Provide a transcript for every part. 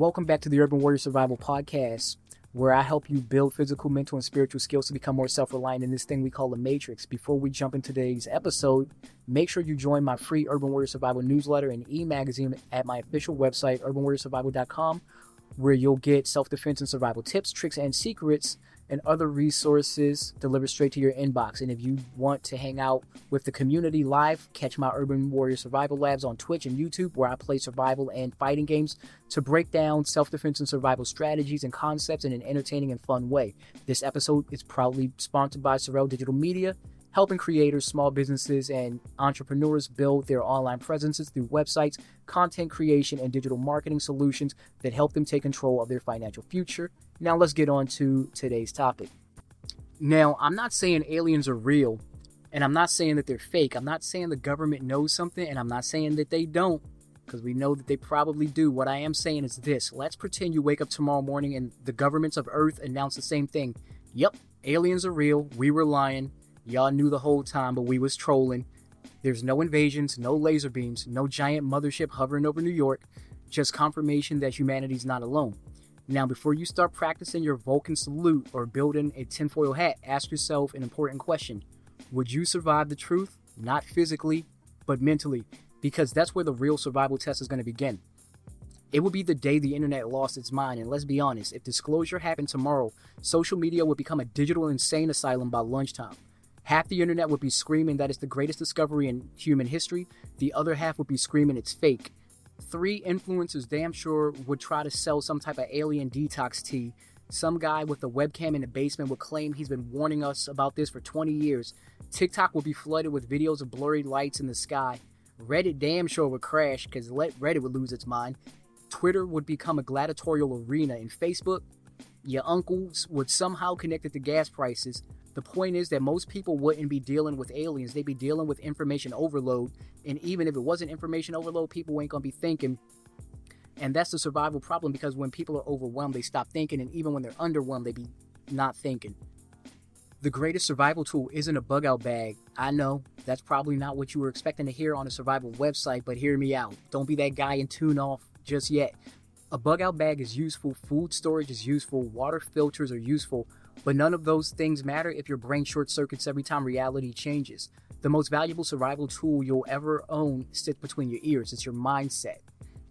Welcome back to the Urban Warrior Survival Podcast, where I help you build physical, mental, and spiritual skills to become more self-reliant in this thing we call the Matrix. Before we jump into today's episode, make sure you join my free Urban Warrior Survival newsletter and e-magazine at my official website, urbanwarriorsurvival.com, where you'll get self-defense and survival tips, tricks, and secrets, and other resources delivered straight to your inbox. And if you want to hang out with the community live, catch my Urban Warrior Survival Labs on Twitch and YouTube, where I play survival and fighting games to break down self-defense and survival strategies and concepts in an entertaining and fun way. This episode is proudly sponsored by Sorrel Digital Media, helping creators, small businesses, and entrepreneurs build their online presences through websites, content creation, and digital marketing solutions that help them take control of their financial future. Now let's get on to today's topic. Now, I'm not saying aliens are real, and I'm not saying that they're fake. I'm not saying the government knows something, and I'm not saying that they don't, because we know that they probably do. What I am saying is this: let's pretend you wake up tomorrow morning and the governments of Earth announce the same thing. Yep, aliens are real. We were lying. Y'all knew the whole time, but we was trolling. There's no invasions, no laser beams, no giant mothership hovering over New York, just confirmation that humanity's not alone. Now, before you start practicing your Vulcan salute or building a tinfoil hat, ask yourself an important question. Would you survive the truth? Not physically, but mentally, because that's where the real survival test is going to begin. It would be the day the internet lost its mind, and let's be honest, if disclosure happened tomorrow, social media would become a digital insane asylum by lunchtime. Half the internet would be screaming that it's the greatest discovery in human history. The other half would be screaming it's fake. 3 influencers damn sure would try to sell some type of alien detox tea. Some guy with a webcam in the basement would claim he's been warning us about this for 20 years. TikTok would be flooded with videos of blurry lights in the sky. Reddit damn sure would crash because Reddit would lose its mind. Twitter would become a gladiatorial arena. And Facebook, your uncles would somehow connect it to gas prices. The point is that most people wouldn't be dealing with aliens. They'd be dealing with information overload. And even if it wasn't information overload, people ain't going to be thinking. And that's the survival problem, because when people are overwhelmed, they stop thinking. And even when they're underwhelmed, they be not thinking. The greatest survival tool isn't a bug out bag. I know that's probably not what you were expecting to hear on a survival website, but hear me out. Don't be that guy and tune off just yet. A bug out bag is useful. Food storage is useful. Water filters are useful. But none of those things matter if your brain short circuits every time reality changes. The most valuable survival tool you'll ever own sits between your ears. It's your mindset.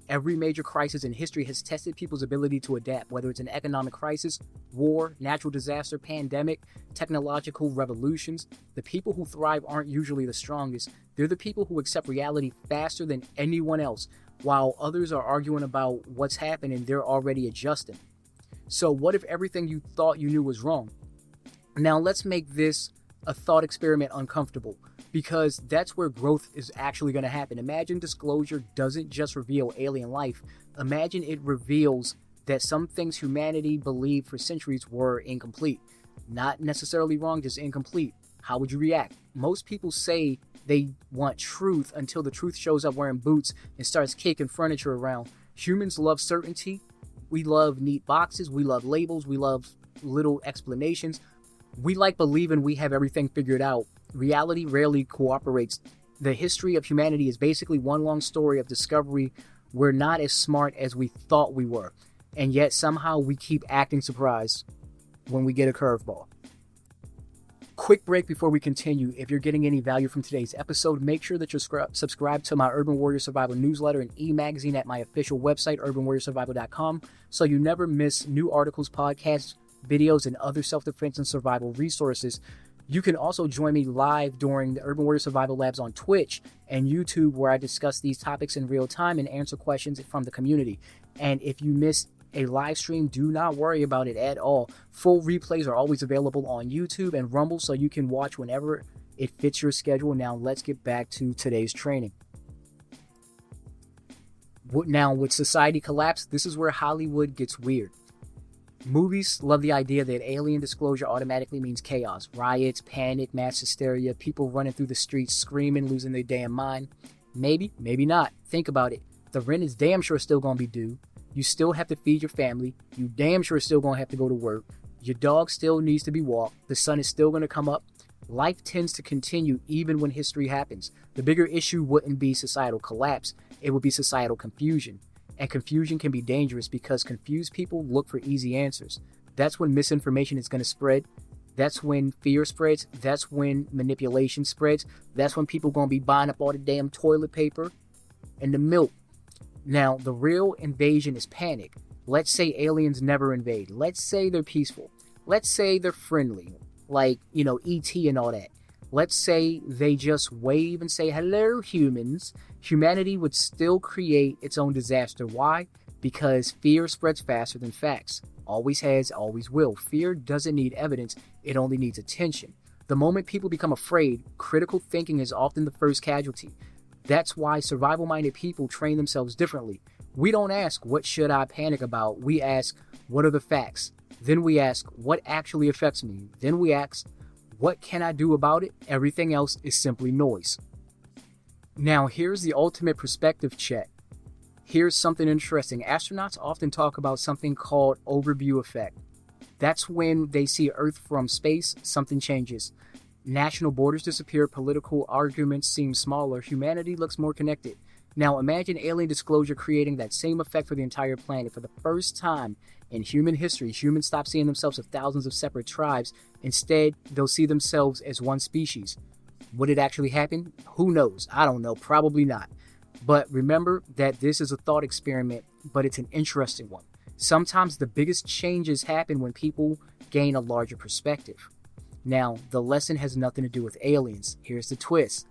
Every major crisis in history has tested people's ability to adapt, whether it's an economic crisis, war, natural disaster, pandemic, technological revolutions. The people who thrive aren't usually the strongest. They're the people who accept reality faster than anyone else, while others are arguing about what's happening. They're already adjusting. So what if everything you thought you knew was wrong? Now let's make this a thought experiment uncomfortable, because that's where growth is actually going to happen. Imagine disclosure doesn't just reveal alien life. Imagine it reveals that some things humanity believed for centuries were incomplete. Not necessarily wrong, just incomplete. How would you react? Most people say they want truth until the truth shows up wearing boots and starts kicking furniture around. Humans love certainty. We love neat boxes. We love labels. We love little explanations. We like believing we have everything figured out. Reality rarely cooperates. The history of humanity is basically one long story of discovery. We're not as smart as we thought we were. And yet somehow we keep acting surprised when we get a curveball. Quick break before we continue. If you're getting any value from today's episode, make sure that you're subscribed to my Urban Warrior Survival newsletter and e-magazine at my official website, urbanwarriorsurvival.com, so you never miss new articles, podcasts, videos, and other self-defense and survival resources. You can also join me live during the Urban Warrior Survival Labs on Twitch and YouTube, where I discuss these topics in real time and answer questions from the community. And if you missed a live stream, do not worry about it at all. Full replays are always available on YouTube and Rumble, so you can watch whenever it fits your schedule. Now let's get back to today's training. Now, with society collapse, this is where Hollywood gets weird. Movies love the idea that alien disclosure automatically means chaos, riots, panic, mass hysteria, people running through the streets screaming, losing their damn mind. Maybe, maybe not. Think about it. The rent is damn sure still gonna be due. You still have to feed your family. You damn sure still gonna have to go to work. Your dog still needs to be walked. The sun is still gonna come up. Life tends to continue even when history happens. The bigger issue wouldn't be societal collapse. It would be societal confusion. And confusion can be dangerous because confused people look for easy answers. That's when misinformation is going to spread. That's when fear spreads. That's when manipulation spreads. That's when people going to be buying up all the damn toilet paper and the milk. Now, the real invasion is panic. Let's say aliens never invade. Let's say they're peaceful. Let's say they're friendly, like, E.T. and all that. Let's say they just wave and say, hello, humans. Humanity would still create its own disaster. Why? Because fear spreads faster than facts. Always has, always will. Fear doesn't need evidence. It only needs attention. The moment people become afraid, critical thinking is often the first casualty. That's why survival-minded people train themselves differently. We don't ask, what should I panic about? We ask, what are the facts? Then we ask, what actually affects me? Then we ask, what can I do about it? Everything else is simply noise. Now, here's the ultimate perspective check. Here's something interesting. Astronauts often talk about something called overview effect. That's when they see Earth from space, something changes. National borders disappear, political arguments seem smaller, humanity looks more connected. Now imagine alien disclosure creating that same effect for the entire planet. For the first time in human history, humans stop seeing themselves as thousands of separate tribes. Instead, they'll see themselves as one species. Would it actually happen? Who knows? I don't know. Probably not. But remember that this is a thought experiment, but it's an interesting one. Sometimes the biggest changes happen when people gain a larger perspective. Now, the lesson has nothing to do with aliens. Here's the twist.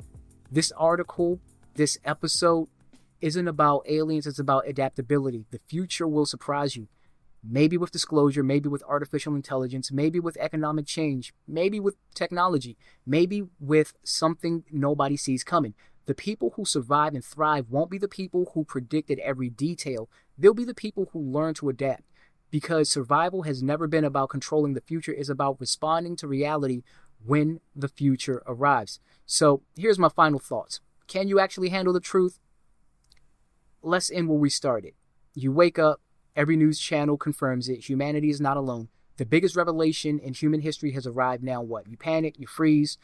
This article, this episode, isn't about aliens, it's about adaptability. The future will surprise you. Maybe with disclosure, maybe with artificial intelligence, maybe with economic change, maybe with technology, maybe with something nobody sees coming. The people who survive and thrive won't be the people who predicted every detail. They'll be the people who learn to adapt. Because survival has never been about controlling the future. It's about responding to reality when the future arrives. So here's my final thoughts. Can you actually handle the truth? Let's end where we started. You wake up, every news channel confirms it. Humanity is not alone. The biggest revelation in human history has arrived. Now what? You panic, you freeze.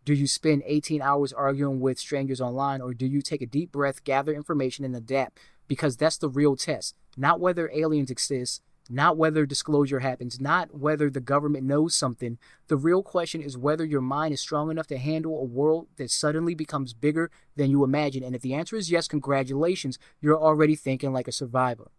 Do you spend 18 hours arguing with strangers online, or do you take a deep breath, gather information, and adapt? Because that's the real test. Not whether aliens exist, not whether disclosure happens, not whether the government knows something. The real question is whether your mind is strong enough to handle a world that suddenly becomes bigger than you imagine. And if the answer is yes, congratulations, you're already thinking like a survivor.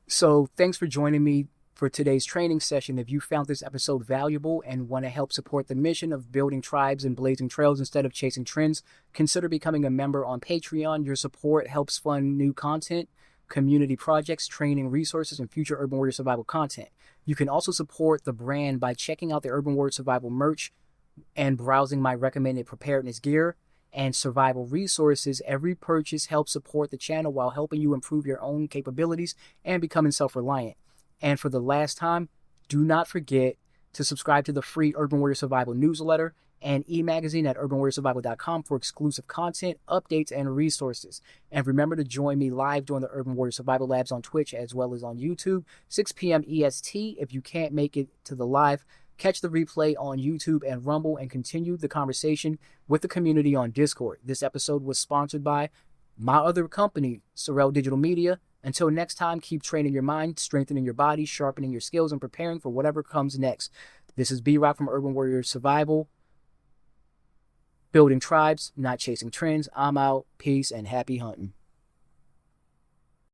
So thanks for joining me for today's training session. If you found this episode valuable and want to help support the mission of building tribes and blazing trails instead of chasing trends, consider becoming a member on Patreon. Your support helps fund new content, community projects, training resources, and future Urban Warrior Survival content. You can also support the brand by checking out the Urban Warrior Survival merch and browsing my recommended preparedness gear and survival resources. Every purchase helps support the channel while helping you improve your own capabilities and becoming self-reliant. And for the last time, do not forget to subscribe to the free Urban Warrior Survival newsletter and e-magazine at urbanwarriorsurvival.com for exclusive content, updates, and resources. And remember to join me live during the Urban Warrior Survival Labs on Twitch as well as on YouTube, 6 p.m. EST. If you can't make it to the live, catch the replay on YouTube and Rumble and continue the conversation with the community on Discord. This episode was sponsored by my other company, Sorrel Digital Media. Until next time, keep training your mind, strengthening your body, sharpening your skills, and preparing for whatever comes next. This is B-Rock from Urban Warrior Survival. Building tribes, not chasing trends. I'm out. Peace and happy hunting.